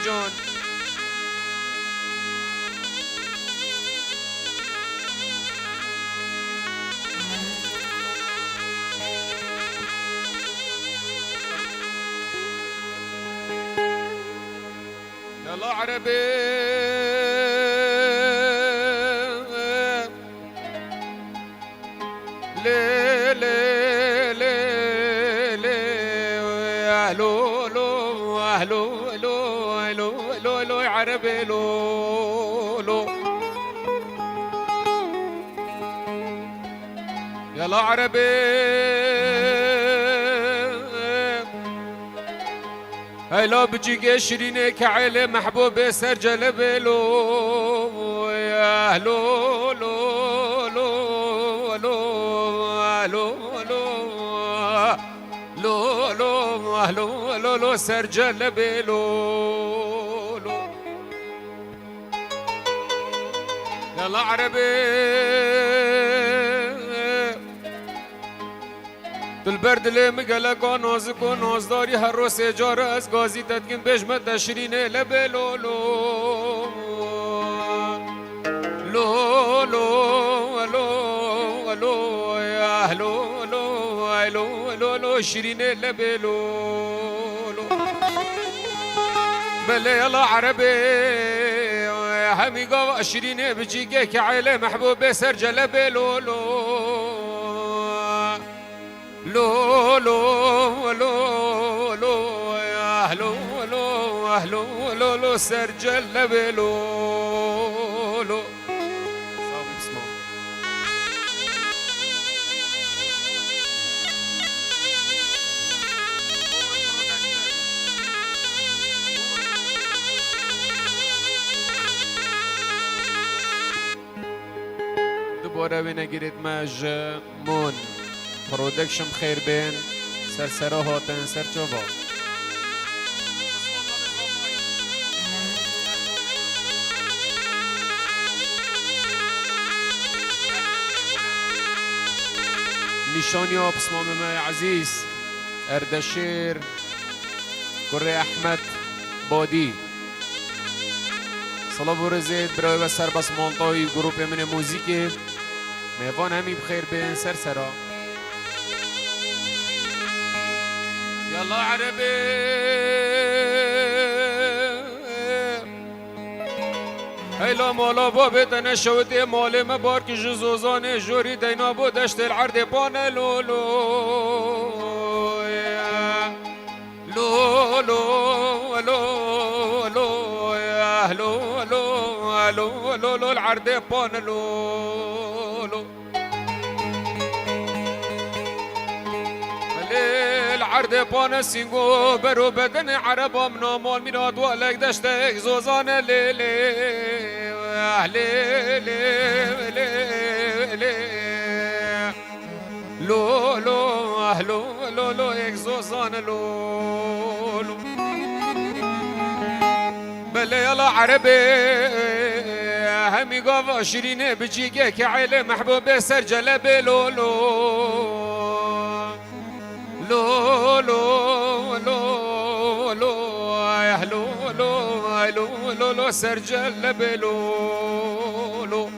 جان يلا عربي لي لي لي لي اهلو لو اهلو لو لو لو لو عربي لو لو يلا عربي هاي لو بجي قشريني كعلي محبوب سرجل بلو يا اهلو لو لو لو لو لو لو لو لو لو سرجل بلو لو يلا عربي البرد اللي مقلق ونوزك ونوزداري هالروس جار از غازي تدكن بجمت تشرين لبلو لو لو لو لو لو يا اهلو لو لو لو لو شرين لبلو لو بلي يلا عربي همي قوا شرين بجيكي كعيلة محبوب سرجل بلو لو لو لو لو يا اهلو لو اهلو لو لو سرجل بلو لو صافي بسمع دبورة بينا قريت ماج مون برودكشن خير بين سرسره هاتن سرچوبا نشاني بسمام ما عزيز اردشير كري احمد بادي صلاة ورزيد براي بسر بس مالطاي جروب من موزيكي ميوان همي بخير بين سرسره يلا عربي هيلا مالا بابي تنشوتي مالي مبارك جزوزاني جوري دينا بو دشت العرض بانا لو لو لو لو لو لو يا لو لو لو لو لو العرض بانا لو لو العرض بانا سينغو برو بدن عربا منا مال ميراد والك دشتك زوزان ليلي ليلي ليلي لو لو لو لو لو اك زوزان لو لو بلي يلا عربي همي قاف شيرين بجيكي كعيلة محبوب سرجل بلو لو لو لو لو يا لو لو لو لو لو سرجل بلو لو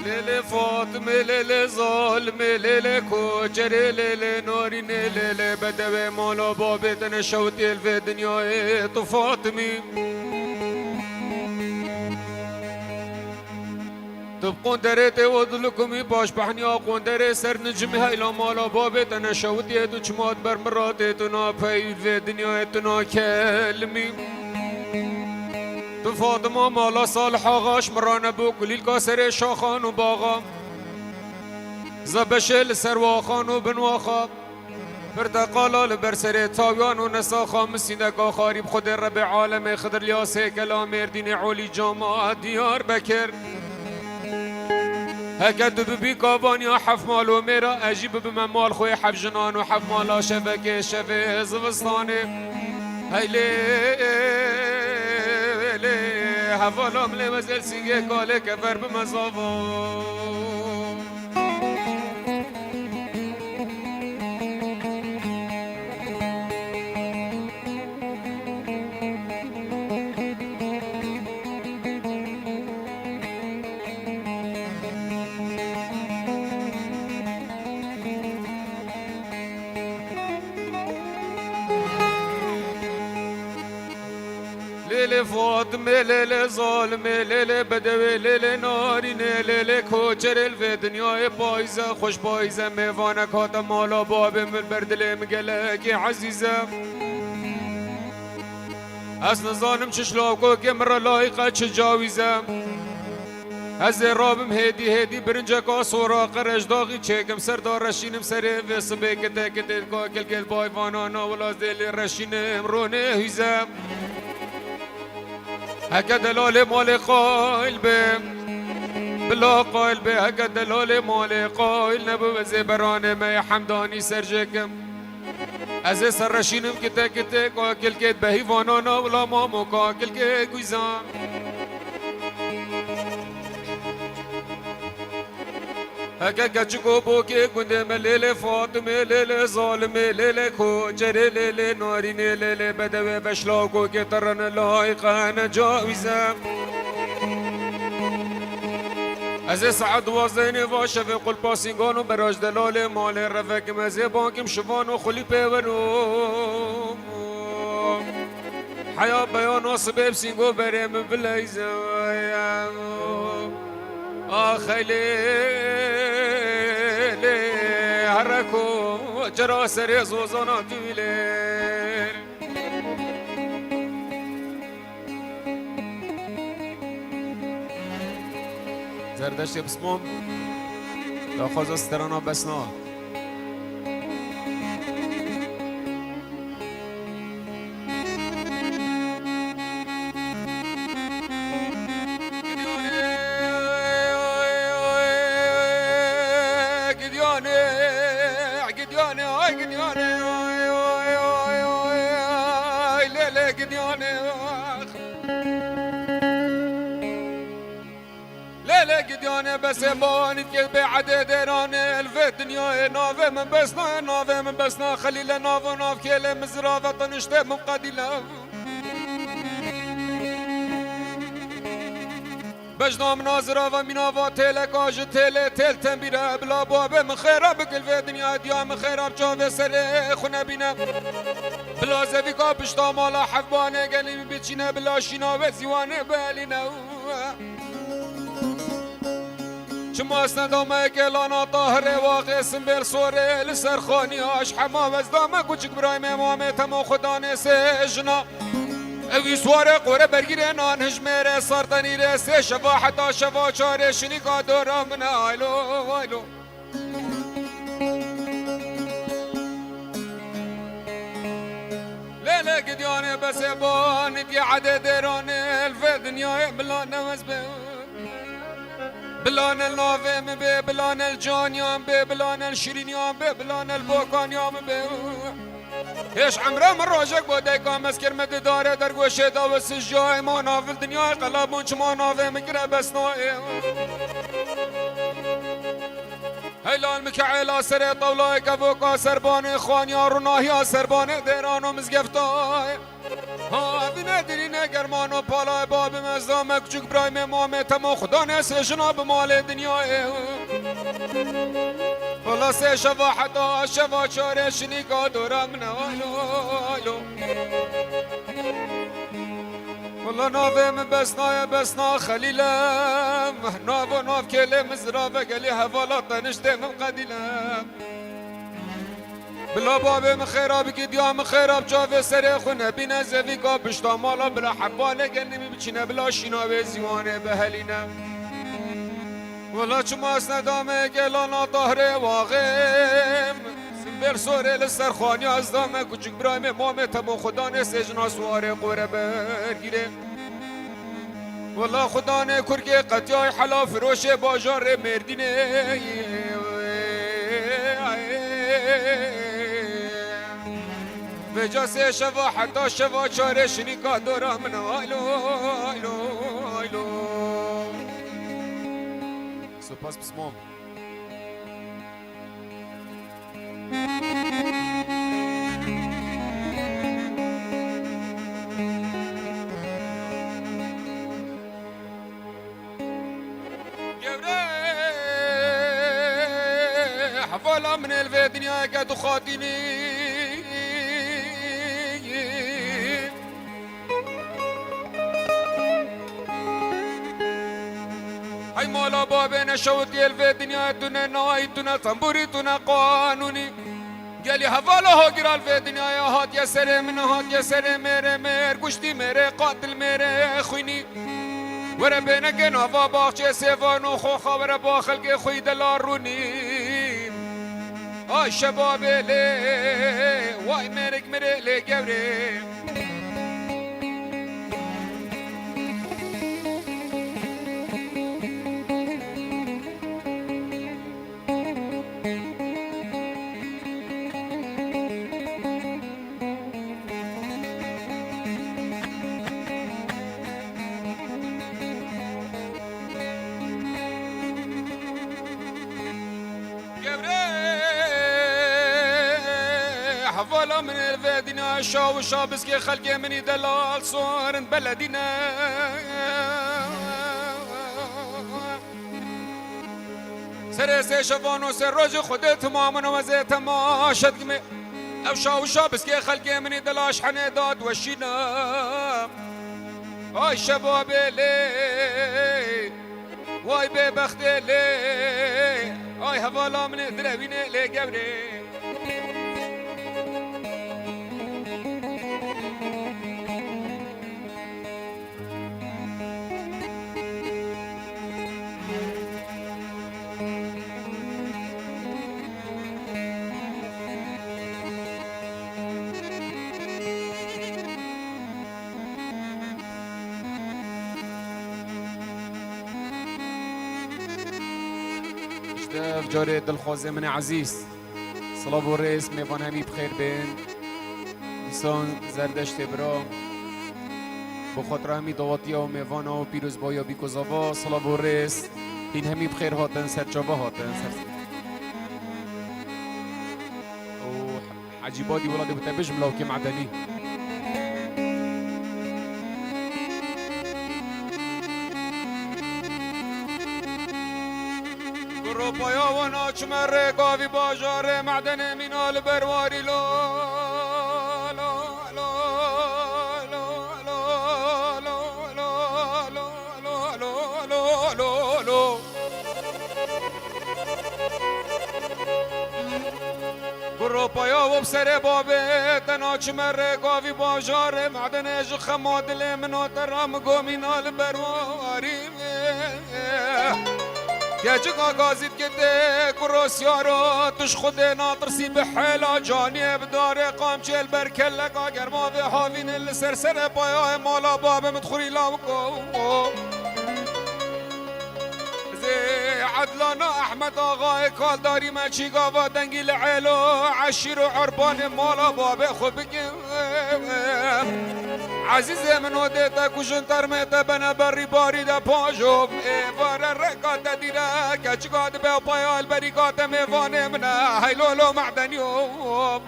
ليلي فاطمة ليلي ظالمة ليلي كوچر ليلي نورين ليلي بدوي مولا بابي تنشوتي في دنيا فاطمي تبقون دريتي وضلكمي باش بحني اقون دري سر نجمي هايلا مالا بابي تنشوتي دو چمات برمراتي تنا في دنيا تنا كلمي تو فاطمه مالا صالح آغاش مرانه بو کلیل کاسر شاخان و باغا زبشل سرواخان و بنواخا برتقالا برسر تاویان و نسا خامسینده که خاریب خود رب عالم خضر لیاسه کلا مردین عولی جامعه دیار بکر هکت ببی کابانی حف مال و میرا اجیب بممال خوی حف جنان و حف مالا شفکه شفه زوستانه هیلی هفالا ملی مزل سینگه کاله کفر بمزاوا ليلة فاطمة ليلة ظالمة ليلة بدوي ليلة نارينة ليلة كوچر الفي دنيا بايزة خوش بايزة ميوانك هاتا مالا بابي من بردلي مقلق عزيزة أصلا ظالم چشلاوكو كمرا لايقة چجاويزة از رابم هدی برنجکا سوراق رجداغی چکم سردار رشینم سره و صبح کته کته کاکل کت بای وانانا ولاز دل رشینم رونه هیزم هکا دلال مال قائل بم بلا قائل به هکا دلال مال قائل نبو وزی برانه می حمدانی سرجکم از سر رشینم کته کته کاکل کت به هیوانانا ولا مامو کاکل کت گویزم هکا گچکو بوکی گنده ملیل فاطمه لیل ظالمه لیل کوچره لیل نارینه لیل بدوه بشلاکو که ترن لایقه نجاویزم از سعد وازین و شفق الپاسینگان و براج دلال مال رفق مزه بانکم شفان و خلی پیورو حیا بیان و سبب سینگو بریم بلیزم آخیلی هرکو جرا سر زوزانا تویلر زردشت بسمم تا خوز استرانا بسنا قديانه بس بانت كل بعد دران الف دنيا نافه من بسنا نافه من بسنا خليل ناف ناف كل مزرافه طنشته من قديله بجنام ناظرة ومنافا تلك آج تل تنبيره بلا بابه من خيرا بكل في دنيا ديا من خيرا بجاوه سر خونه بينه بلا زفيكا بشتا مالا حفبانه قلبي بيتشينه بلا شينا وزيوانه بالينه شما اسندامه کلانا طاهره واقع سنبل سوره لسرخانی آش حما وزدامه کوچک برای امامه تمام خدا نسه جنا اوی سواره قوره برگیره نان هجمره سارتنی رسه شفا حتا شفا چاره شنیکا دورا من آیلو آیلو لیله قدیانه بس بانت یه عدد رانه الف دنیای بلا نمز به بلان النافم به بلان الجانيام به بلان الشرينيام به بلان البوكانيام به ايش عمره من راجك بودي كام اسكر مد داره در گوشه دا و سجای ما نافل دنیا قلبون چما نافم گره بس نای هلال مكعيلا سر طولاي كفوكا سربان خوانيا رناهيا سربان ديرانو مزگفتاي ها بندری نگرمان و پالای باب مزدام کچک برایم امام تمام خدا نسه جناب مال دنیای والا سه شفا حتا شفا چاره شنیکا دورم نوالو والا ناوم بسنا خلیلم ناو ناو کلم زرافه گلی حوالا تنشته من قدیلم بلا بابه من خیراب گدیا من خیراب جاوه سر خونه بینه زویگا بشتا مالا بلا حبانه گلنمی بچینه بلا شیناوه زیوانه بهلینه ولا چما اسندامه گلانا طهره واقم سنبه دل سوره لسرخانی از دامه کچک برایم امام تمام خدا نه سجنا سواره قوره برگیره والله خدا نه کرگه قطعای حلا فروش باجار مردینه به جاسه شوا حتی شوا چاره شنیکا دورا من آیلو آیلو آیلو سپاس بسمام حفالا من الفيدنيا قد خاطيني هاي مولا بابنا شوتي الفيدنيا تنا ناي تنا تنبوري تنا قانوني قالي حفالا هاقر الفيدنيا يا هات يا سري من هات يا سري ميري مير قشتي ميري قاتل ميري خويني ورا بينك نوفا باخشي سيفانو خوخا ورا باخلق خوي دلاروني آی شباب لی وای مرک مره لی گوره حفالا من الفيدنا شاو شابس كي خلقي مني دلال صورن بلدنا سرسي شفانو سر روج خود تماما وزيت ما شدقمي او شاو شابس كي خلقي مني دلاش حنيدات وشينا اي شباب لي واي ببخت لي اي حفالا من دروين لي قبري جاره دلخوازه من عزیز صلاب و رئیس میوان همی بخیر بین دیسان زردشت برا بخاطر همی دواتی و میوان و پیروز بایا بی کزاوا صلاب و رئیس این همی بخیر هاتن سرچابه هاتن و عجیبادی ولادی بتبش ملاوکی معدنی بایا و ناچمر گاوی باجار معدن مینال برواری لو لو لو لو لو لو لو لو برو پایا و بسر بابت ناچمر گاوی باجار معدن اج خمادل منو ترام گو مینال برواری گجگ آگازید که ده کروسیا رو توش خود ناطرسی به حلا جانب داره قامچل برکلک اگر ما به حاوین لسرسر پایای مالا باب مدخوری لاوکو زی عدلانا احمد آقای کالداری مچیگا و دنگی لعلو عشیر و عربان مالا باب خوب بگیم عزیز من ودیتا کشن ترمیتا بنا بری باری دا پاجوب ایوار رکات دیره کچگاد به پایال بریکات میوانه منه هیلولو معدنیوب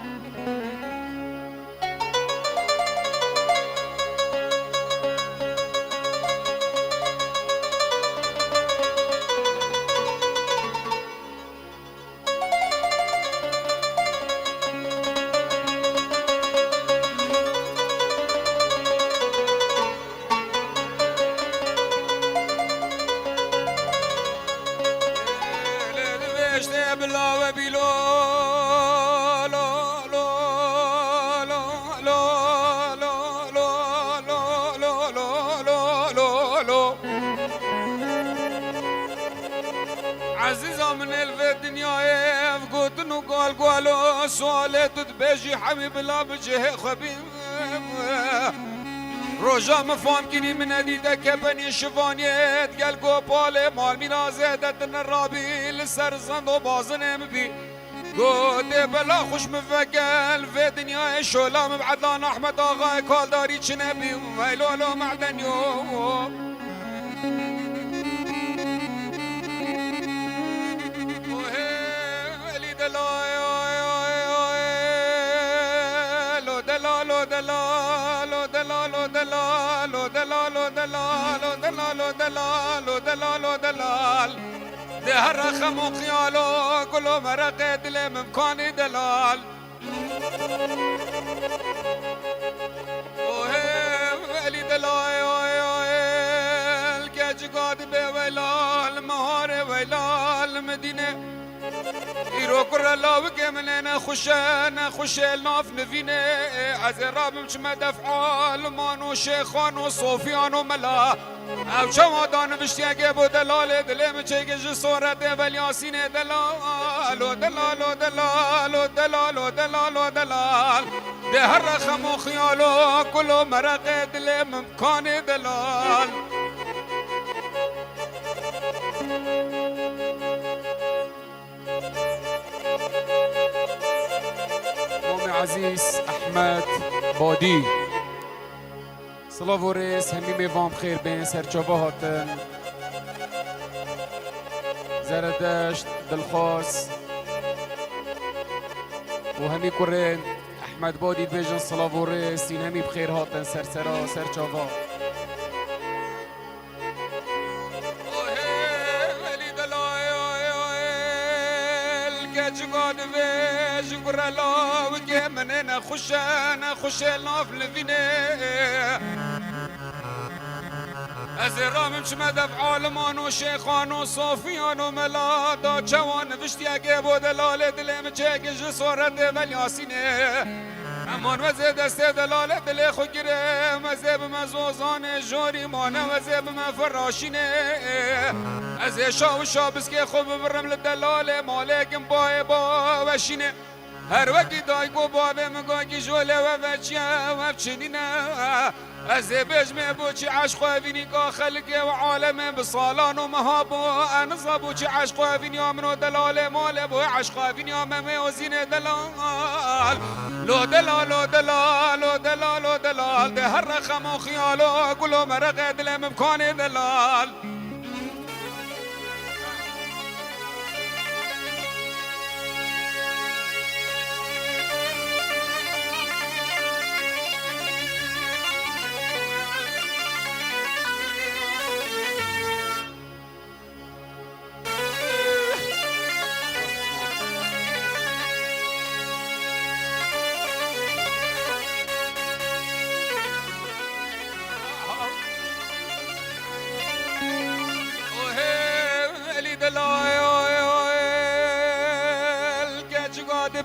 بلا وبيلو لو لو لو لو لو لو لو لو لو لو عزيزة من الدنيا يفقد وقال قالوا سؤالت تبيجي حبيب لا بجه خبيب روجا مفهوم كني من اديدك بني شفانيت قال قوبالي مال مينا زيدت الرابي لسر زند وبازن مبي قوتي بلا خوش مفقل في دنيا شولا مبعدلان احمد اغاي كال داري چنبي ويلولو معدن يوم دلال ده رخم وخياله كله مرق دل ممكاني دلال وهي دلال كجقاد بويلال مهار ويلال مدينه إيرو كر الله وكملنا خشنا خشل ناف نفينه عزراب مش مدفعال مانو شيخان وصوفيان وملا او شوادان بشتياق بو دلال دلم چيگج صورت والياسين دلال دلال دلال دلال دلال دلال ده رخم وخياله كله مرق دلم مكان دلال عزيز أحمد بادي صلاة وريس همي ميفام خير بين سرچوبه هاتن زردشت دلخواس وهمي كورين أحمد بادي بيجن صلاة وريس ين همي بخير هاتن سرسرا سرچوبه جقاد ويج قرلا وكمننا خشنا خشلنا في الفينه ازرام مش مدف عالمان وشيخان وصوفيان وملادا جوان فشتياق بو دلالة دلم چيگج صورت والياسينه امان وزه دست دلاله دل خو گیره مزه بمزوزان جوری مانه وزه بمفراشینه از شاو شابس که خوب برم لدلاله مالکم با وشینه هر وقتی دای گو بابه مگا کی جوله و وچیا و چنینه از بجمع بو چی عشق وینی کا خلق و عالم بصالان و مهاب انزا بو چی عشق وینی امن دلاله مال بو عشق وینی امم وزین دلال لو دلال لو دلال لو دلال لو دلال ده هر رقم و خیالو كله مرق دل ممکان دلال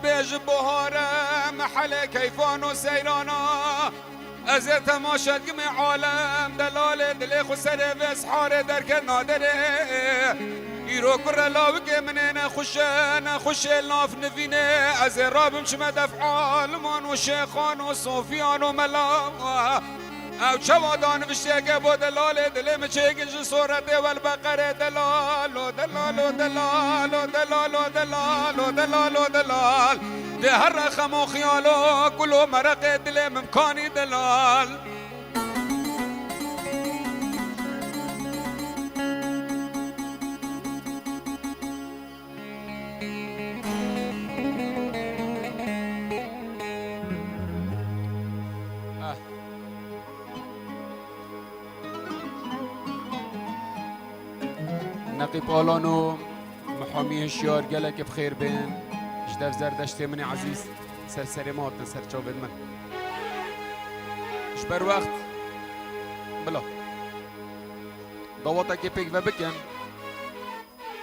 بيج بهارة محل كيفان وسيرانا از تماشا قمي عالم دلال دلي خسر بسحار درك نادره يرو كر لاوك مننا خشنا خشلنا في نفينه از راب مش مدفعال من وشيخان وصوفيان وملا او شوادان بشتيك بو دلال دلم چيگج صورت والبقره دلال دلال دلال دلال دلال دلال دلال ده هر رقم و خياله كله مرق دل ممكاني دلال نقيب آلانو محامي هشيار قالك بخير بين جدف زردشتي مني عزيز سرسري ماتن سرچاوبد من اش بر وقت بلا ضواتك بيك وبكن